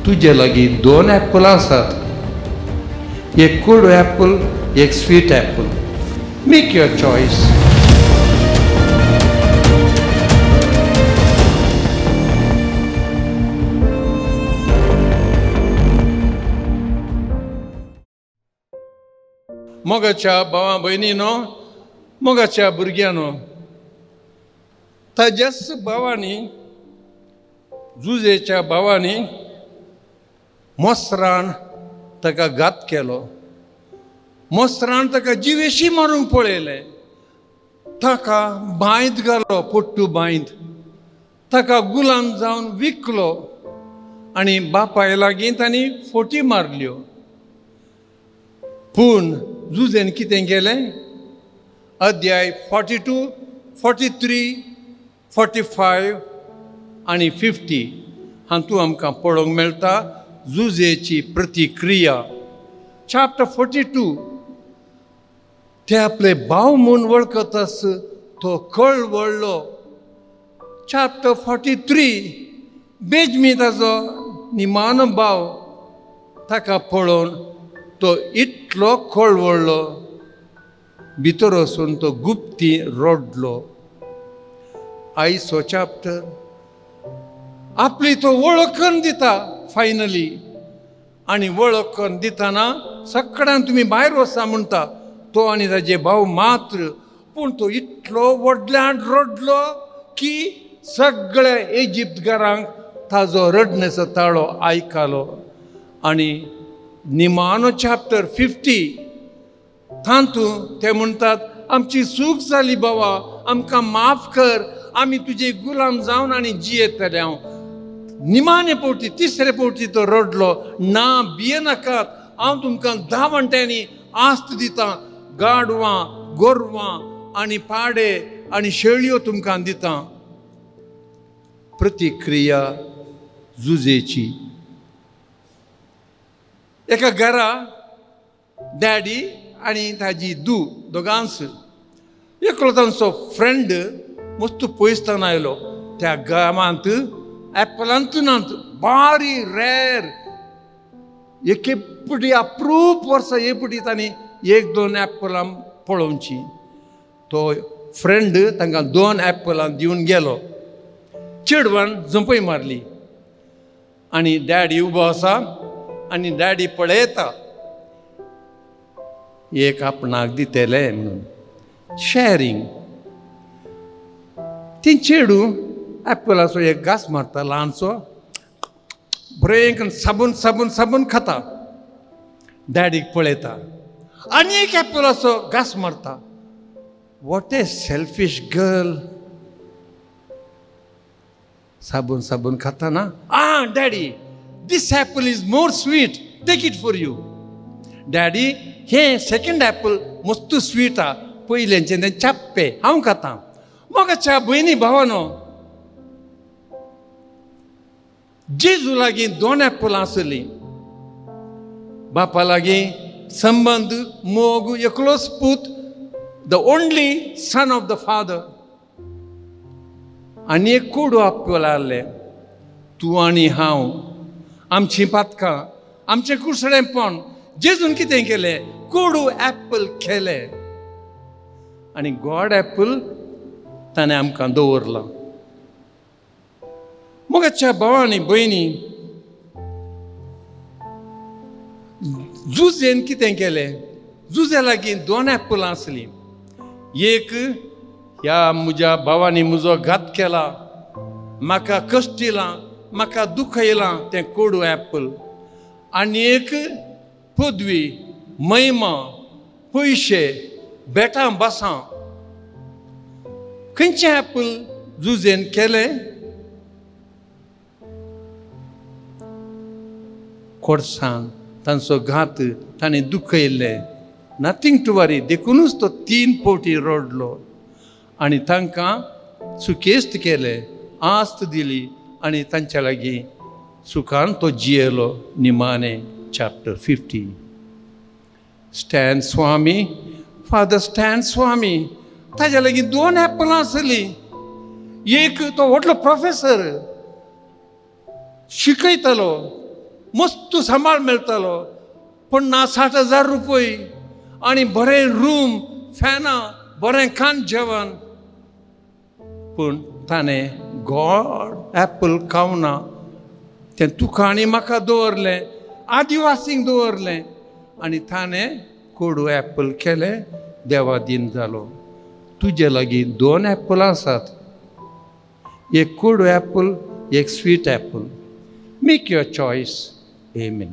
तुजे लागीं 2 ॲपल आसात, एक कोडू ॲपल, एक sweet apple. Make your choice. मोगाच्या भावा भयणीनो, मोगाच्या भुरग्यानो, ताच्याच भावांनी, जुजेच्या भावांनी मोसरान ताका घात केलो. मोसरान ताका जिवेशी मारूंक पळयले. ताका बांयत घालो, पोट्टू बांयत. ताका गुलाम जावन विकलो आनी बापाय लागीं तांणी फोटी मारल्यो. पूण जुजेन कितें केलें? अध्याय 42, 43, 45 आनी 50 हातूंत आमकां पळोवंक मेळटा जुजेची प्रतिक्रिया. चॅप्टर 42 ते आपले भाव म्हूण वळखत आस तो कळ वळलो. चॅप्टर 43 बेजमी ताजो निमान भाव, ताका पळोवन तो इतलो कळवळलो, भितर वचून तो गुप्ती रडलो. आयचो चॅप्टर आपली तो वळखून दिता फायनली. आनी वळखून दितना सगळ्यान तुमी भायर वचा म्हणटा तो आनी ताजे भाव मात्र. पूण तो इतलो व्हडल्यान रडलो की सगळ्या इजिप्तकारांक ताजो रडण्याचो ताळो आयकलो. आनी निमानो चॅप्टर 50 तातूंत ते म्हणटात, आमची चूक जाली बाबा, आमकां माफ कर, आमी तुजे गुलाम जावन आनी जियेतले. हांव निमाणे फावटी, तिसरे फावटी तो रडलो, ना भिये नाकात, हांव तुमकां 10 वंट्यांनी आस्त दितां, गाडवां, गोरवां आनी पाडे आनी शेळयो तुमकां दितां. प्रतिक्रिया जुजेची. एका घरा डॅडी आनी ताजी दोगांच. एकलो तांचो फ्रेंड मस्त पयसतान आयलो. त्या गांवांत ॲपलांत नात, बारी रॅर, एकेपटी अप्रूप वर्सां येपटी तांणी 1-2 ॲपलां पळोवची. तो फ्रेंड तांकां 2 ॲपलां दिवन गेलो. चेडवान जंपय मारली आनी डॅडी उबो आसा आनी डॅडी पळयता. एक आपणाक दितेले म्हणून शेअरिंग. ती चेडू ॲपलाचो एक घास मारता ल्हानसो, बरें साबून साबून साबून खाता. डॅडीक पळयता आनी एक ॲपलाचो घास मारता. What A selfish girl. साबून साबून खाता ना. Daddy, this apple is more sweet, take it for you. Daddy, हे सेकंड ॲपल मस्त स्वीट आ, पयल्यांचे ते चाप्पे, हांव खाता. मोगाच्या भयणी भावानो, जेजू लागीं 2 ॲपलां आसलीं. बापा लागीं संबंद, मोग, एकलोच पूत, the only son of the father. आनी एक कोडू ॲपल आहलें. तूं आनी हांव, आमची पातकां, आमचें कुसडेंपण जेजून कितें केलें? कोडू ॲपल केलें आनी गॉड ॲपल ताणें आमकां दवरलां. मोगाच्या भावांनी भयणी, जुजेन कितें केलें? जुजे लागीं 2 ॲपलां आसलीं. एक, ह्या म्हज्या भावांनी म्हजो घात केला, म्हाका कश्ट दिलां, म्हाका दुख येयलां, तें कोडू ॲपल. आनी एक पदवी, महिमा, पयशे, बेटां बासां. खंयचें ॲपल जुजेन केलें? कोर्सान तांचो घात, ताणें दुखयल्लें. नथींग टू वरी. देखूनच तो 3 फावटी रडलो आनी तांकां सुकेस्त केलें, आस्त दिली आनी तांच्या लागीं सुखान तो जियेलो. निमाणे चॅप्टर 50. स्टॅन स्वामी, फादर स्टॅन स्वामी, ताज्या लागीं 2 ॲपलां आसलीं. एक तो व्हडलो प्रोफेसर, शिकयतालो मस्त सांबाळ मेळटालो 50,000-60,000 रुपये आनी बरें रूम फॅनां बरें खाण जेवण. पूण ताणें गॉड एप्पल खावना. तें तुका आनी म्हाका दवरलें, आदिवासींक दवरलें आनी ताणें कोडू एप्पल केलें. देवा दिन जालो. तुजे लागीं 2 एप्पल आसात, एक कोडू एप्पल, एक sweet Apple. Make your choice. Amen.